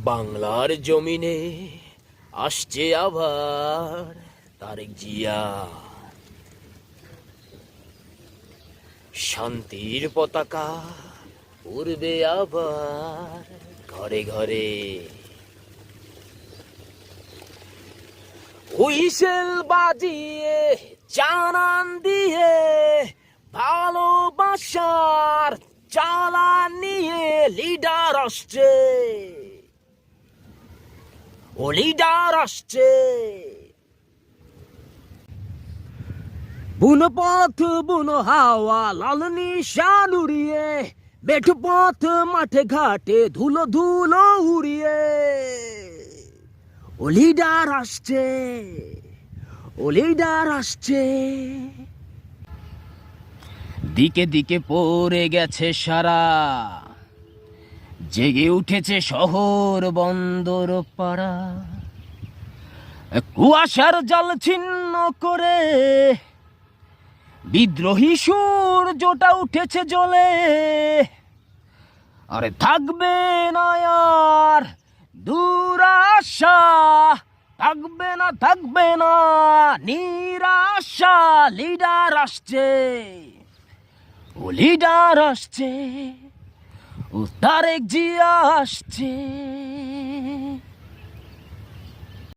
বাংলার জমিনে আসছে আবার তারেক জিয়া, শান্তির পতাকা উড়বে আবার ঘরে ঘরে। হুইসেল বাজিয়ে জানান দিয়ে ভালোবাসার চালান নিয়ে লিডার আসছে, ও লিডার আসছে। বুনো পথ বুনো হাওয়া লাল নিশান উড়িয়ে, বেঠু পথ মাঠে ঘাটে ধুলো ধুলো উড়িয়ে, ও লিডার আসছে, ও লিডার আসছে। দিকে দিকে পড়ে গেছে সারা, জেগে উঠেছে শহর বন্দর পাড়া। কুয়াশার জল ছিন্ন করে বিদ্রোহী সূর্যটা উঠেছে জ্বলে। আরে থাকবে না আর দুরাশা, থাকবে না নিরাশা। লিডার আসছে, ও লিডার আসছে, ও তারেক জিয়া আসছে।